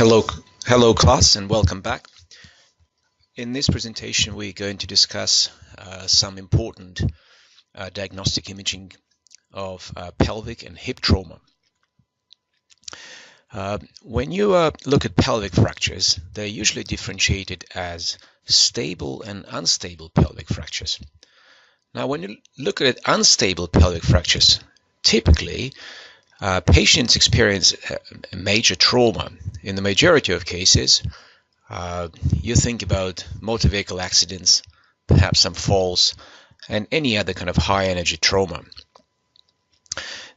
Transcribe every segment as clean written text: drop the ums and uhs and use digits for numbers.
Hello, hello class, and welcome back. In this presentation, we're going to discuss some important diagnostic imaging of pelvic and hip trauma. When you look at pelvic fractures, they're usually differentiated as stable and unstable pelvic fractures. Now, when you look at unstable pelvic fractures, typically patients experience a major trauma. In the majority of cases, you think about motor vehicle accidents, perhaps some falls, and any other kind of high energy trauma.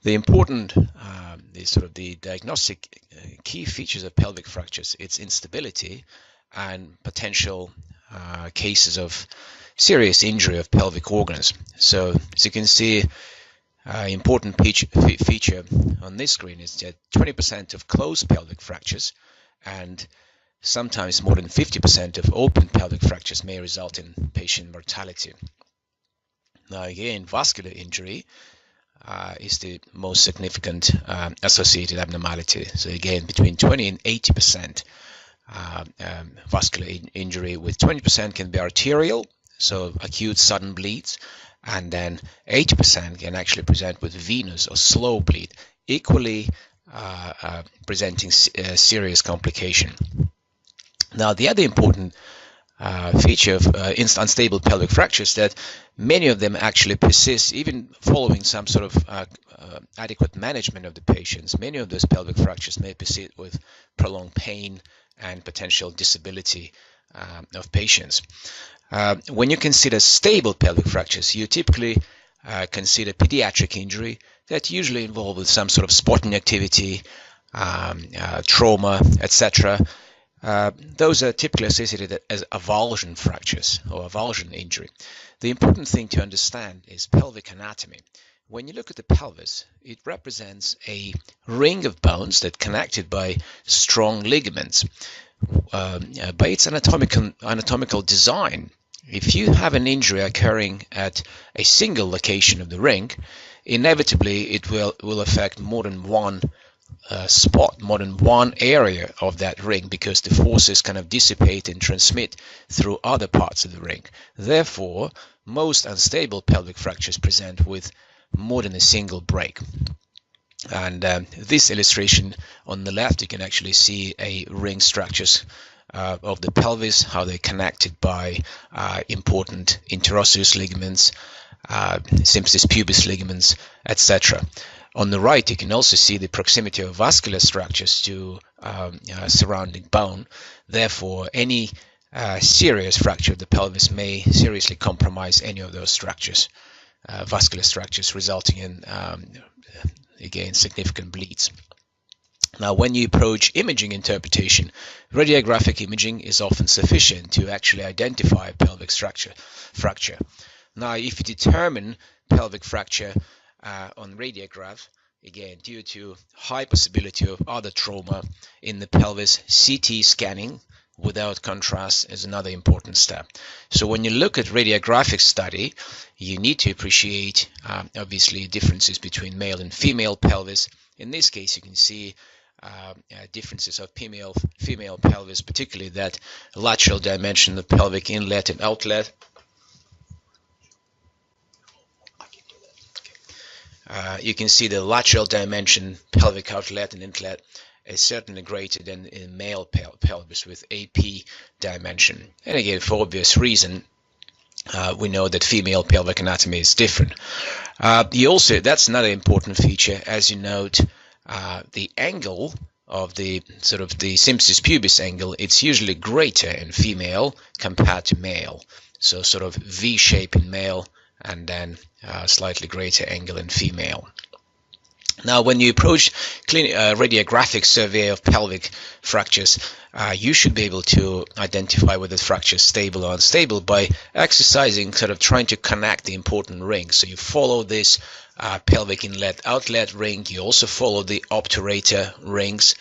The important, the diagnostic key features of pelvic fractures, its instability and potential cases of serious injury of pelvic organs. So as you can see, important feature on this screen is that 20% of closed pelvic fractures and sometimes more than 50% of open pelvic fractures may result in patient mortality. Now again, vascular injury is the most significant associated abnormality. So again, between 20 and 80% vascular injury, with 20% can be arterial, so acute sudden bleeds, and then 80% can actually present with venous or slow bleed, equally presenting serious complication. Now, the other important feature of unstable pelvic fractures is that many of them actually persist even following some sort of adequate management of the patients. Many of those pelvic fractures may persist with prolonged pain and potential disability of patients. When you consider stable pelvic fractures, you typically consider pediatric injury that usually involve with some sort of sporting activity, trauma, etc. Those are typically associated as avulsion fractures or avulsion injury. The important thing to understand is pelvic anatomy. When you look at the pelvis, it represents a ring of bones that connected by strong ligaments. By its anatomical design, if you have an injury occurring at a single location of the ring, inevitably it will affect more than one spot, more than one area of that ring, because the forces kind of dissipate and transmit through other parts of the ring. Therefore, most unstable pelvic fractures present with more than a single break. And this illustration on the left, you can actually see a ring structures of the pelvis, how they're connected by important interosseous ligaments, symphysis pubis ligaments, etc. On the right, you can also see the proximity of vascular structures to surrounding bone. Therefore, any serious fracture of the pelvis may seriously compromise any of those structures, vascular structures, resulting in, again, significant bleeds. Now, when you approach imaging interpretation, radiographic imaging is often sufficient to actually identify a pelvic fracture. Now, if you determine pelvic fracture on radiograph, again, due to high possibility of other trauma in the pelvis, CT scanning without contrast is another important step. So when you look at radiographic study, you need to appreciate obviously differences between male and female pelvis. In this case, you can see differences of female pelvis, particularly that lateral dimension of pelvic inlet and outlet. You can see the lateral dimension, pelvic outlet and inlet, is certainly greater than in male pelvis with AP dimension. And again, for obvious reason, we know that female pelvic anatomy is different. That's another important feature, as you note, the angle of the the symphysis pubis angle, it's usually greater in female compared to male. So sort of V shape in male, and then slightly greater angle in female. Now, when you approach radiographic survey of pelvic fractures, you should be able to identify whether the fracture is stable or unstable by exercising, trying to connect the important rings. So you follow this pelvic inlet-outlet ring. You also follow the obturator rings,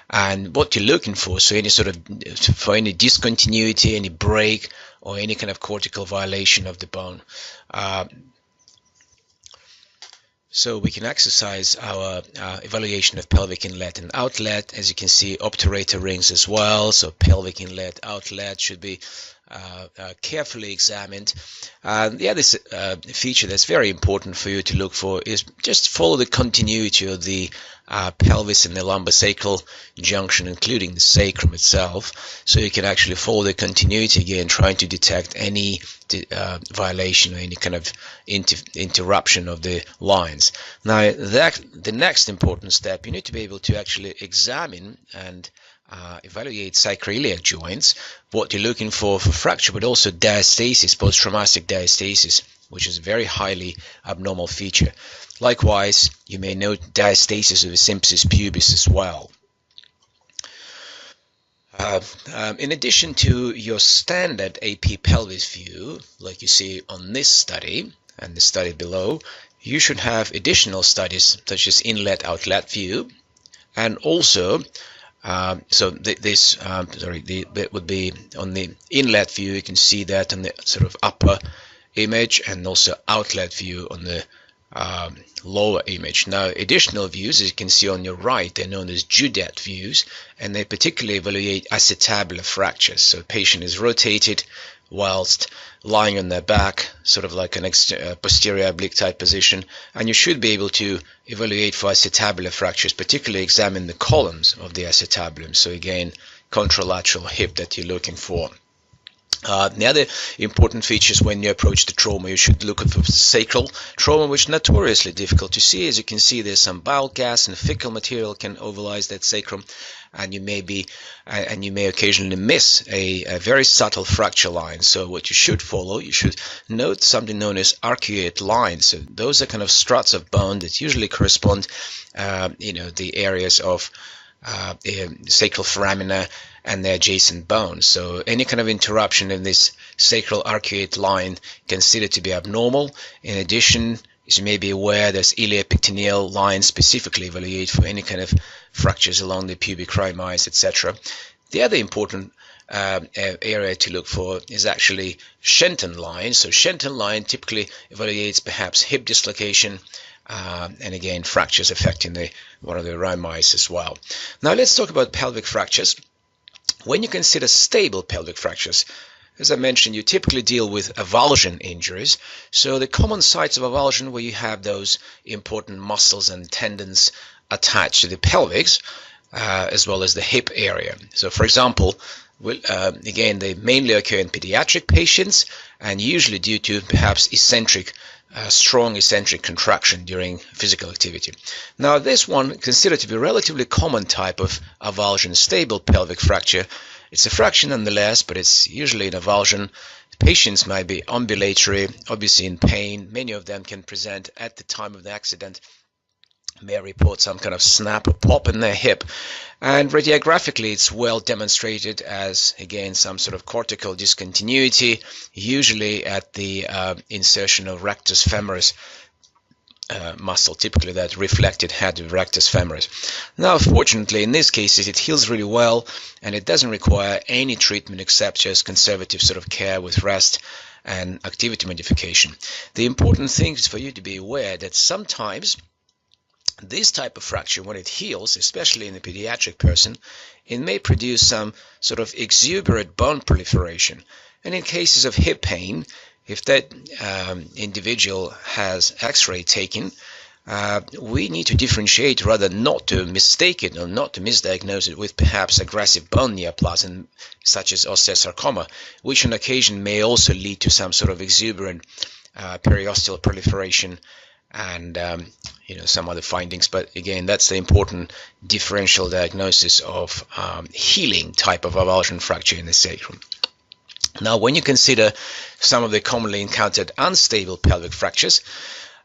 and what you're looking for, so any discontinuity, any break, or any kind of cortical violation of the bone. So we can exercise our evaluation of pelvic inlet and outlet. As you can see, obturator rings as well. So pelvic inlet, outlet should be carefully examined. The other feature that's very important for you to look for is just follow the continuity of the pelvis and the lumbosacral junction, including the sacrum itself, so you can actually follow the continuity again, trying to detect any violation or any kind of interruption of the lines. Now, the next important step, you need to be able to actually examine and evaluate sacroiliac joints, what you're looking for fracture, but also diastasis, post-traumatic diastasis, which is a very highly abnormal feature. Likewise, you may note diastasis of the symphysis pubis as well. In addition to your standard AP pelvis view, like you see on this study and the study below, you should have additional studies such as inlet-outlet view, and also that would be on the inlet view. You can see that on the sort of upper image, and also outlet view on the lower image. Now, additional views, as you can see on your right, they're known as Judet views, and they particularly evaluate acetabular fractures. So the patient is rotated whilst lying on their back, sort of like an posterior oblique type position, and you should be able to evaluate for acetabular fractures, particularly examine the columns of the acetabulum. So again, contralateral hip that you're looking for. The other important features when you approach the trauma, you should look for sacral trauma, which is notoriously difficult to see. As you can see, there's some bile gas and fecal material can ovalize that sacrum, and you may occasionally miss a very subtle fracture line. So what you should follow, you should note something known as arcuate lines. So those are kind of struts of bone that usually correspond, the areas of sacral foramina and the adjacent bones. So any kind of interruption in this sacral arcuate line considered to be abnormal. In addition, as you may be aware, there's iliopectineal lines specifically evaluate for any kind of fractures along the pubic rhymides, etc. The other important area to look for is actually Shenton line. So Shenton line typically evaluates perhaps hip dislocation, and again fractures affecting one of the rhymides as well. Now let's talk about pelvic fractures. When you consider stable pelvic fractures, as I mentioned, you typically deal with avulsion injuries. So the common sites of avulsion, where you have those important muscles and tendons attached to the pelvis, as well as the hip area. So for example, again, they mainly occur in pediatric patients, and usually due to perhaps strong eccentric contraction during physical activity. Now, this one considered to be a relatively common type of avulsion, stable pelvic fracture. It's a fracture nonetheless, but it's usually an avulsion. Patients might be ambulatory, obviously in pain. Many of them can present at the time of the accident, may report some kind of snap or pop in their hip, and radiographically it's well demonstrated as, again, some sort of cortical discontinuity, usually at the insertion of rectus femoris muscle, typically that reflected head of rectus femoris. Now, fortunately, in these cases it heals really well, and it doesn't require any treatment except just conservative sort of care with rest and activity modification. The important thing is for you to be aware that sometimes this type of fracture, when it heals, especially in a pediatric person, it may produce some sort of exuberant bone proliferation. And in cases of hip pain, if that individual has X-ray taken, we need to differentiate, rather not to mistake it or not to misdiagnose it with perhaps aggressive bone neoplasm, such as osteosarcoma, which on occasion may also lead to some sort of exuberant periosteal proliferation and some other findings. But again, that's the important differential diagnosis of healing type of avulsion fracture in the sacrum. Now, when you consider some of the commonly encountered unstable pelvic fractures,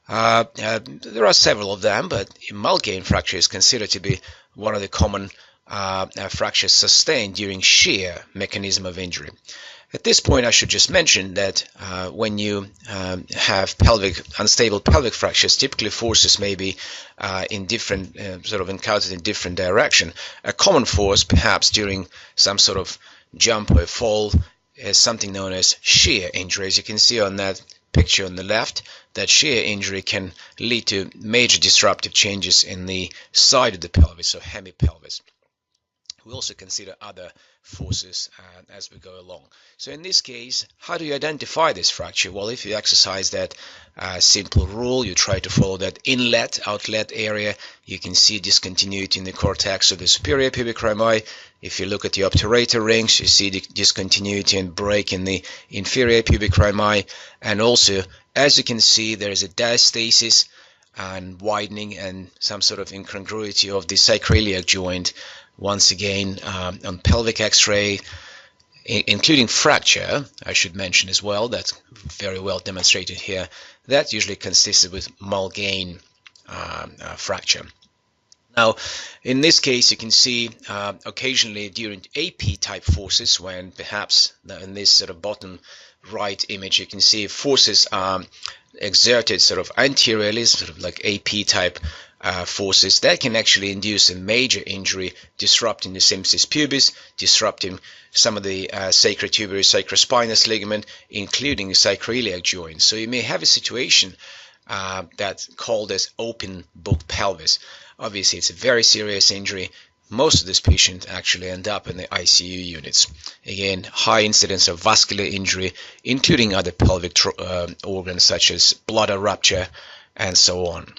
there are several of them, but Mulgane fracture is considered to be one of the common fractures sustained during shear mechanism of injury. At this point, I should just mention that when you have unstable pelvic fractures, typically forces may be in different, sort of encountered in different direction. A common force, perhaps during some sort of jump or fall, is something known as shear injury. As you can see on that picture on the left, that shear injury can lead to major disruptive changes in the side of the pelvis, or hemipelvis. We also consider other forces as we go along. So in this case, how do you identify this fracture? Well, if you exercise that simple rule, you try to follow that inlet-outlet area, you can see discontinuity in the cortex of the superior pubic rami. If you look at the obturator rings, you see the discontinuity and break in the inferior pubic rami. And also, as you can see, there is a diastasis and widening and some sort of incongruity of the sacroiliac joint. Once again, on pelvic x-ray, including fracture, I should mention as well, that's very well demonstrated here, that usually consisted with Mulgane fracture. Now, in this case, you can see occasionally during AP type forces, when perhaps in this sort of bottom right image, you can see forces are exerted sort of anteriorly, sort of like AP type forces that can actually induce a major injury, disrupting the symphysis pubis, disrupting some of the sacrotuberous sacrospinous ligament, including the sacroiliac joint. So you may have a situation that's called as open book pelvis. Obviously, it's a very serious injury. Most of these patients actually end up in the ICU units. Again, high incidence of vascular injury, including other pelvic organs such as bladder rupture and so on.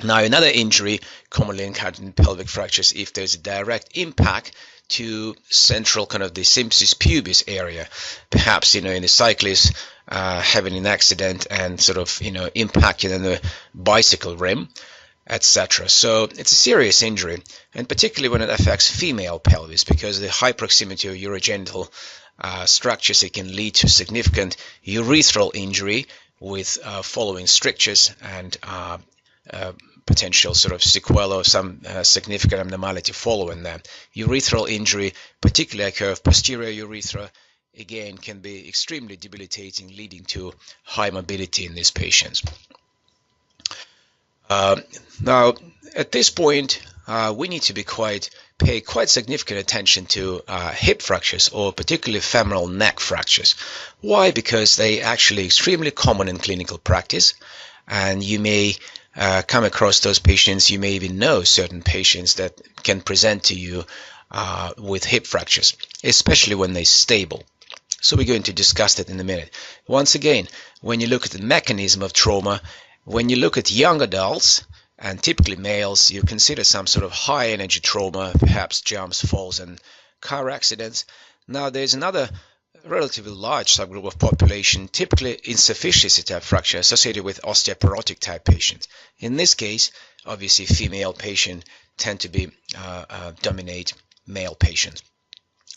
Now, another injury commonly encountered in pelvic fractures, if there's a direct impact to central kind of the symphysis pubis area, perhaps in the cyclist having an accident and sort of impacted on the bicycle rim, etc. So it's a serious injury, and particularly when it affects female pelvis, because the high proximity of urogenital structures, it can lead to significant urethral injury with following strictures and potential sort of sequelae or some significant abnormality following that. Urethral injury, particularly occur of posterior urethra, again can be extremely debilitating, leading to high morbidity in these patients. Now, at this point, we need to pay quite significant attention to hip fractures, or particularly femoral neck fractures. Why? Because they are actually extremely common in clinical practice, and you may come across those patients. You may even know certain patients that can present to you with hip fractures, especially when they're stable. So we're going to discuss that in a minute. Once again, when you look at the mechanism of trauma, when you look at young adults, and typically males, you consider some sort of high energy trauma, perhaps jumps, falls, and car accidents. Now, there's another relatively large subgroup of population, typically insufficiency type fracture, associated with osteoporotic type patients. In this case, obviously, female patients tend to be dominate male patients.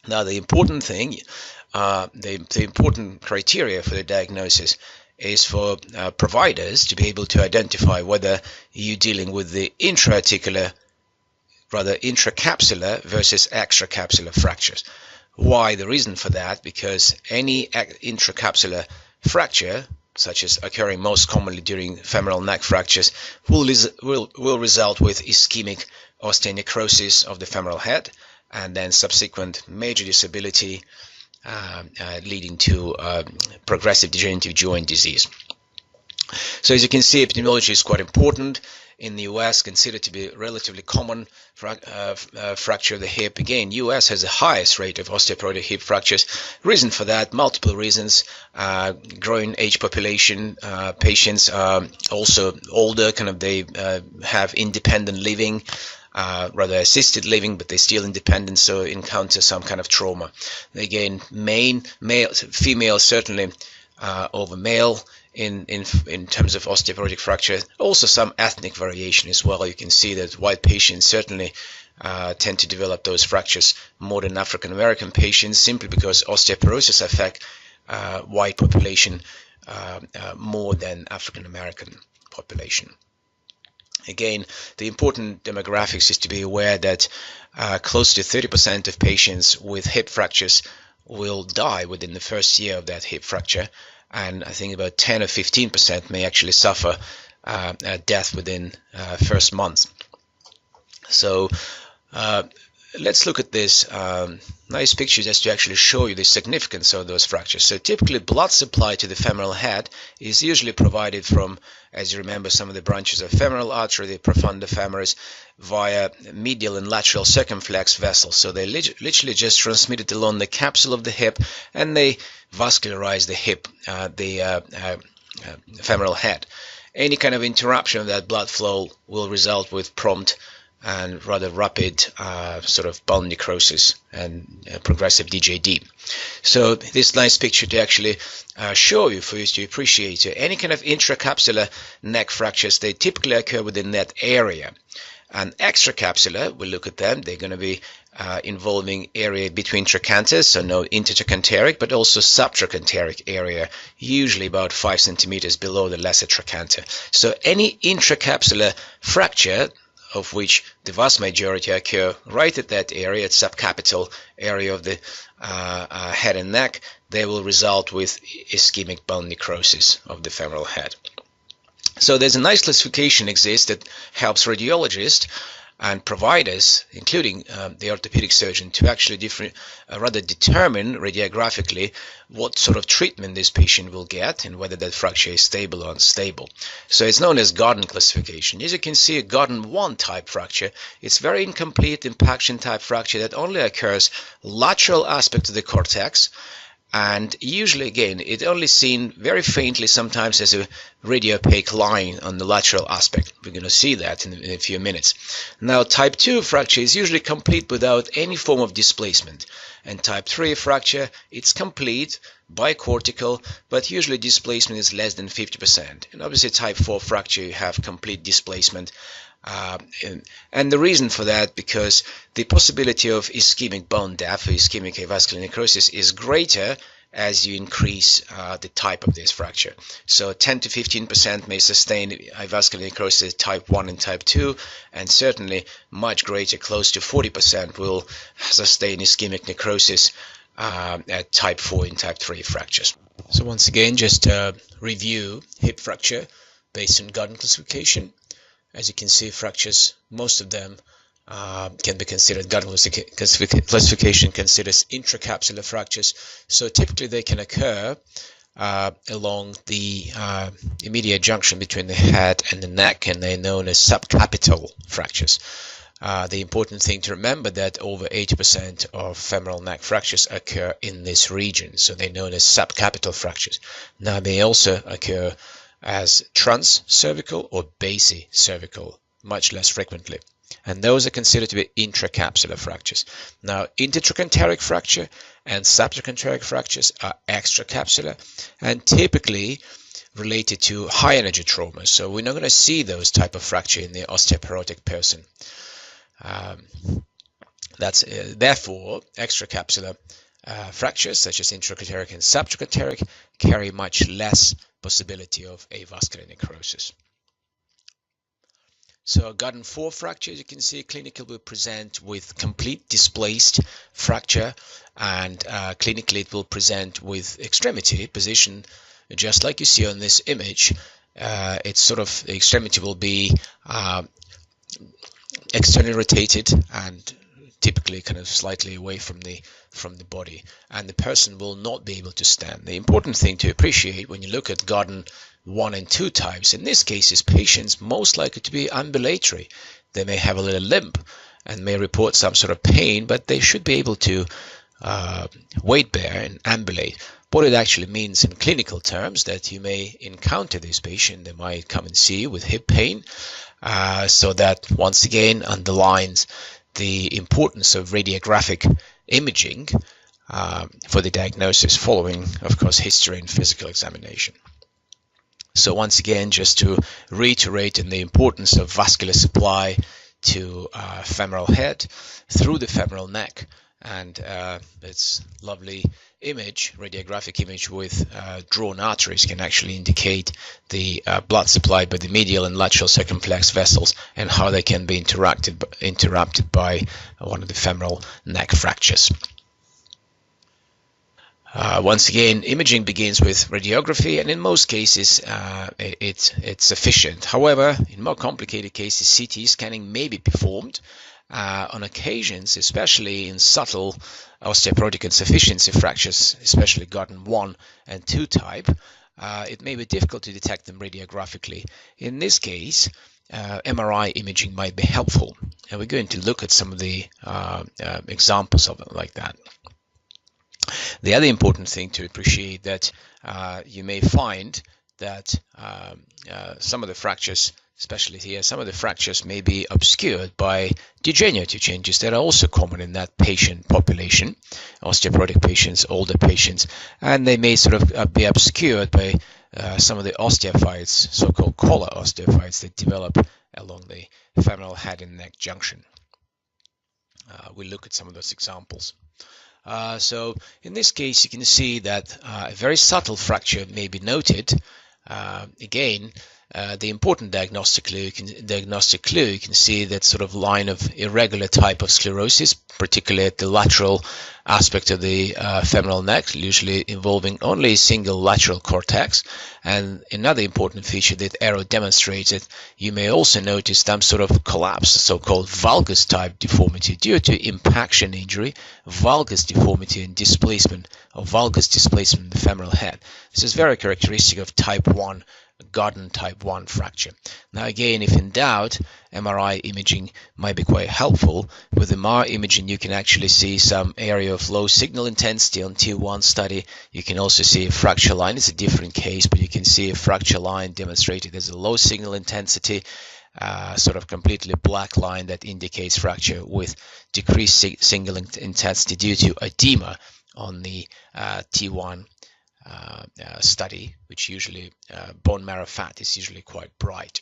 Now, the important thing, the important criteria for the diagnosis is for providers to be able to identify whether you're dealing with the intracapsular versus extracapsular fractures. Why? The reason for that, because any intracapsular fracture, such as occurring most commonly during femoral neck fractures, will result with ischemic osteonecrosis of the femoral head, and then subsequent major disability, leading to progressive degenerative joint disease. So as you can see, epidemiology is quite important. In the US, considered to be relatively common fracture of the hip. Again, US has the highest rate of osteoporotic hip fractures. Reason for that, multiple reasons. Growing age population, patients also older, they have independent living, rather assisted living, but they're still independent, so encounter some kind of trauma. Again, female certainly over male in terms of osteoporotic fracture. Also some ethnic variation as well. You can see that white patients certainly tend to develop those fractures more than African American patients, simply because osteoporosis affect white population more than African American population. Again, the important demographics is to be aware that close to 30% of patients with hip fractures will die within the first year of that hip fracture, and I think about 10 or 15% may actually suffer death within first month. So let's look at this nice picture just to actually show you the significance of those fractures. So typically blood supply to the femoral head is usually provided from, as you remember, some of the branches of femoral artery, the profunda femoris, via medial and lateral circumflex vessels. So they literally just transmit it along the capsule of the hip, and they vascularize the hip, the femoral head. Any kind of interruption of that blood flow will result with prompt and rather rapid sort of bone necrosis and progressive DJD. So this nice picture to actually show you, for you to appreciate any kind of intracapsular neck fractures, they typically occur within that area. And extracapsular, we'll look at them, they're going to be involving area between trochanters, so no intertrochanteric, but also subtrochanteric area, usually about 5 centimeters below the lesser trochanter. So any intracapsular fracture, of which the vast majority occur right at that area, at subcapital area of the head and neck, they will result with ischemic bone necrosis of the femoral head. So there's a nice classification exists that helps radiologists and providers, including the orthopedic surgeon, to actually rather determine radiographically what sort of treatment this patient will get and whether that fracture is stable or unstable. So it's known as Gordon classification. As you can see, a Gordon 1 type fracture, it's very incomplete impaction type fracture that only occurs lateral aspect of the cortex. And usually, again, it's only seen very faintly, sometimes as a radiopaque line on the lateral aspect. We're going to see that in a few minutes. Now, type 2 fracture is usually complete without any form of displacement. And type 3 fracture, it's complete, bicortical, but usually displacement is less than 50%. And obviously, type 4 fracture, you have complete displacement. And the reason for that, because the possibility of ischemic bone death or ischemic avascular necrosis is greater as you increase the type of this fracture. So 10 to 15% may sustain avascular necrosis type 1 and type 2, and certainly much greater, close to 40%, will sustain ischemic necrosis at type 4 and type 3 fractures. So once again, just review hip fracture based on Gordon classification. As you can see, fractures, most of them can be considered, Gordon classification considers intracapsular fractures. So typically they can occur along the immediate junction between the head and the neck, and they're known as subcapital fractures. The important thing to remember that over 80% of femoral neck fractures occur in this region, so they're known as subcapital fractures. Now they also occur as transcervical or basicervical, much less frequently. And those are considered to be intracapsular fractures. Now, intertrochanteric fracture and subtrochanteric fractures are extracapsular and typically related to high energy trauma. So we're not going to see those type of fracture in the osteoporotic person. Therefore, extracapsular fractures such as intrachanteric and subtrochanteric carry much less possibility of avascular necrosis. So a Gordon 4 fracture, as you can see, clinically will present with complete displaced fracture, and clinically it will present with extremity position just like you see on this image. It's sort of, the extremity will be externally rotated and typically kind of slightly away from the body, and the person will not be able to stand. The important thing to appreciate when you look at Gordon 1 and 2 types, in this case, is patients most likely to be ambulatory. They may have a little limp and may report some sort of pain, but they should be able to weight bear and ambulate. What it actually means in clinical terms, that you may encounter this patient, they might come and see you with hip pain, so that once again underlines the importance of radiographic imaging for the diagnosis, following, of course, history and physical examination. So once again, just to reiterate in the importance of vascular supply to femoral head through the femoral neck, and it's lovely image, radiographic image with drawn arteries can actually indicate the blood supply by the medial and lateral circumflex vessels and how they can be interrupted by one of the femoral neck fractures. Once again, imaging begins with radiography, and in most cases it's sufficient. However, in more complicated cases, CT scanning may be performed, On occasions, especially in subtle osteoporotic insufficiency fractures, especially Gordon 1 and 2 type, it may be difficult to detect them radiographically. In this case, MRI imaging might be helpful, and we're going to look at some of the examples of it like that. The other important thing to appreciate that you may find that some of the fractures, especially here, some of the fractures may be obscured by degenerative changes that are also common in that patient population, osteoporotic patients, older patients, and they may sort of be obscured by some of the osteophytes, so-called collar osteophytes, that develop along the femoral head and neck junction. We'll look at some of those examples. So in this case, you can see that a very subtle fracture may be noted. Again, the important diagnostic clue, you can see that sort of line of irregular type of sclerosis, particularly at the lateral aspect of the femoral neck, usually involving only a single lateral cortex. And another important feature that arrow demonstrates that you may also notice some sort of collapse, so-called valgus type deformity due to impaction injury, valgus deformity and displacement of valgus displacement in the femoral head. This is very characteristic of type 1 Gordon type 1 fracture. Now again, if in doubt, MRI imaging might be quite helpful. With MR imaging, you can actually see some area of low signal intensity on T1 study. You can also see a fracture line. It's a different case, but you can see a fracture line demonstrated as a low signal intensity, sort of completely black line that indicates fracture with decreased signal intensity due to edema on the T1 study, which usually bone marrow fat is usually quite bright.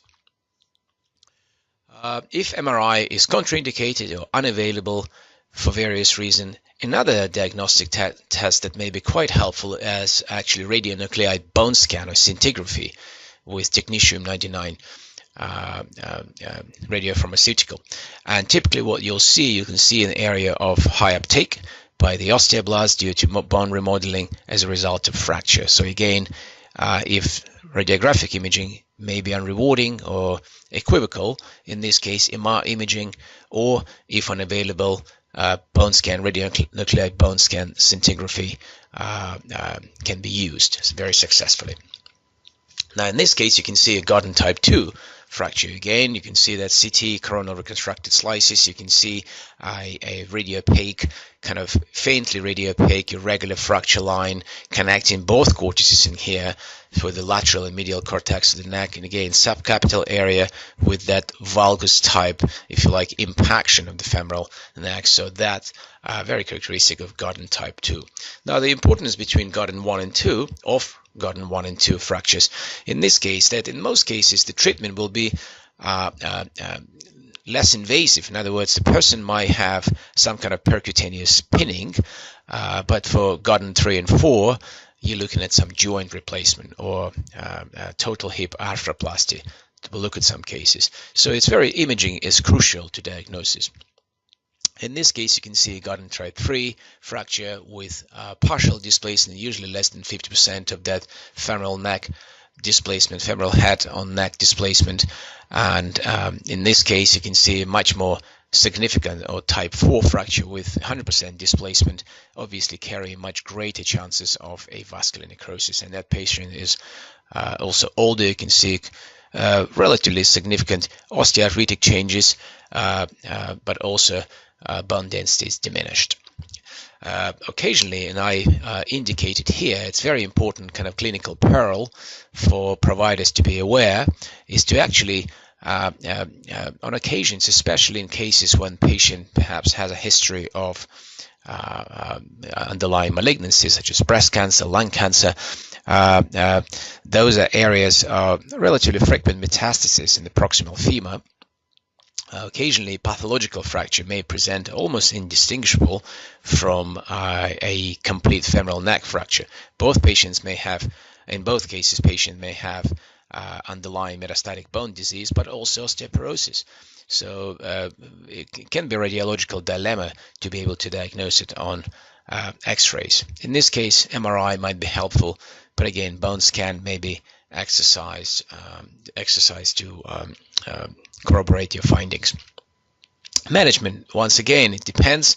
If MRI is contraindicated or unavailable for various reasons, another diagnostic test that may be quite helpful is actually radionuclide bone scan or scintigraphy with technetium-99 radiopharmaceutical. And typically what you can see an area of high uptake by the osteoblast due to bone remodeling as a result of fracture. So again, if radiographic imaging may be unrewarding or equivocal, in this case MR imaging, or if unavailable, bone scan, radionuclide bone scan scintigraphy can be used very successfully. Now in this case you can see a Gordon type 2 fracture. Again, you can see that CT, coronal reconstructed slices. You can see a radiopaque, kind of faintly radiopaque, irregular fracture line connecting both cortices in here for the lateral and medial cortex of the neck. And again, subcapital area with that valgus type, if you like, impaction of the femoral neck. So that's very characteristic of Gordon type 2. Now, the importance between Gordon 1 and 2 of Gordon 1 and 2 fractures, in this case, that in most cases the treatment will be less invasive. In other words, the person might have some kind of percutaneous pinning, but for Gordon 3 and 4, you're looking at some joint replacement or total hip arthroplasty. We'll look at some cases. So it's imaging is crucial to diagnosis. In this case, you can see a Gordon type 3 fracture with partial displacement, usually less than 50% of that femoral neck displacement, femoral head on neck displacement. And in this case, you can see a much more significant or type 4 fracture with 100% displacement, obviously carrying much greater chances of avascular necrosis. And that patient is also older. You can see relatively significant osteoarthritic changes, but also bone density is diminished. Occasionally, and I indicated here, it's very important kind of clinical peril for providers to be aware, is to actually on occasions, especially in cases when patient perhaps has a history of underlying malignancies such as breast cancer, lung cancer, those are areas of relatively frequent metastasis in the proximal femur. Occasionally, pathological fracture may present almost indistinguishable from a complete femoral neck fracture. Both patients may have, in both cases, patient may have underlying metastatic bone disease, but also osteoporosis. So it can be a radiological dilemma to be able to diagnose it on X-rays. In this case, MRI might be helpful, but again, bone scan may be exercised to corroborate your findings. Management, once again, it depends.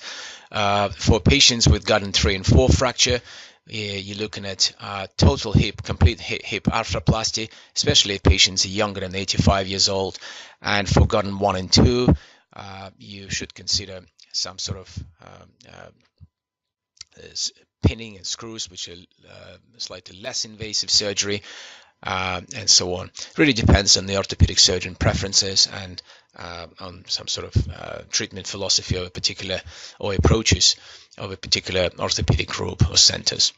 For patients with Gordon 3 and 4 fracture, you're looking at total hip, complete hip arthroplasty, especially if patients are younger than 85 years old. And for Gordon 1 and 2, you should consider some sort of pinning and screws, which are slightly less invasive surgery, and so on. It really depends on the orthopedic surgeon preferences and on some sort of treatment philosophy of a particular, or approaches of a particular orthopedic group or centers.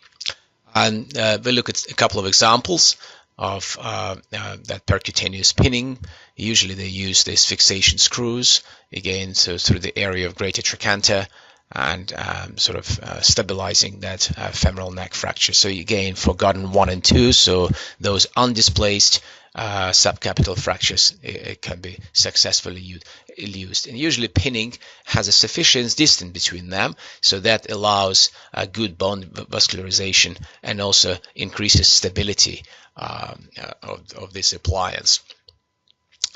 And we'll look at a couple of examples of that percutaneous pinning. Usually they use these fixation screws, again, so through the area of greater trochanter, and sort of stabilizing that femoral neck fracture. So again, for Gordon 1 and 2, so those undisplaced subcapital fractures, it can be successfully used. And usually pinning has a sufficient distance between them, so that allows a good bone vascularization and also increases stability of this appliance.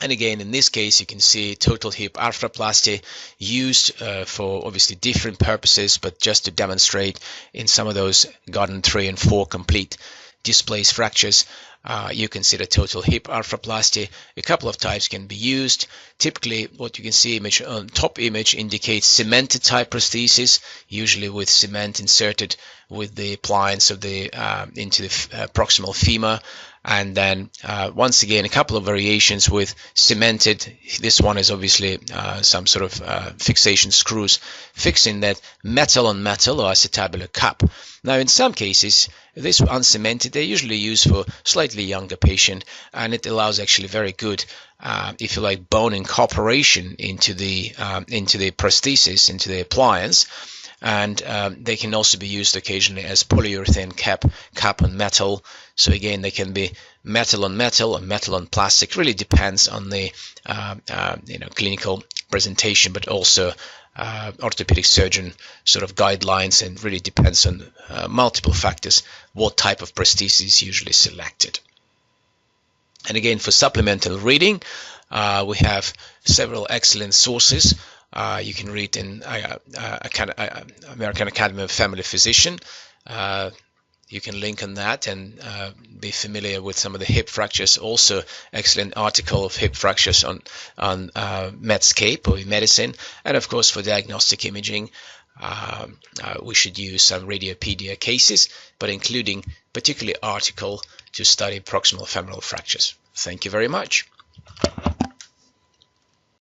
And again, in this case, you can see total hip arthroplasty used for obviously different purposes, but just to demonstrate in some of those Gordon 3 and 4 complete displaced fractures, you consider total hip arthroplasty. A couple of types can be used. Typically, what you can see on top image indicates cemented type prosthesis, usually with cement inserted with the appliance of the into the proximal femur. And then once again, a couple of variations with cemented. This one is obviously some sort of fixation screws fixing that metal on metal or acetabular cup. Now, in some cases, this uncemented, they're usually used for slightly younger patient, and it allows actually very good, if you like, bone incorporation into the prosthesis, into the appliance. And they can also be used occasionally as polyurethane cap on metal. So again, they can be metal on metal or metal on plastic. It really depends on the clinical presentation, but also orthopedic surgeon sort of guidelines, and really depends on multiple factors what type of prosthesis is usually selected. And again, for supplemental reading, we have several excellent sources. You can read in American Academy of Family Physician. You can link on that and be familiar with some of the hip fractures. Also, excellent article of hip fractures on Medscape or medicine. And of course, for diagnostic imaging, we should use some radiopedia cases, but including particularly article to study proximal femoral fractures. Thank you very much.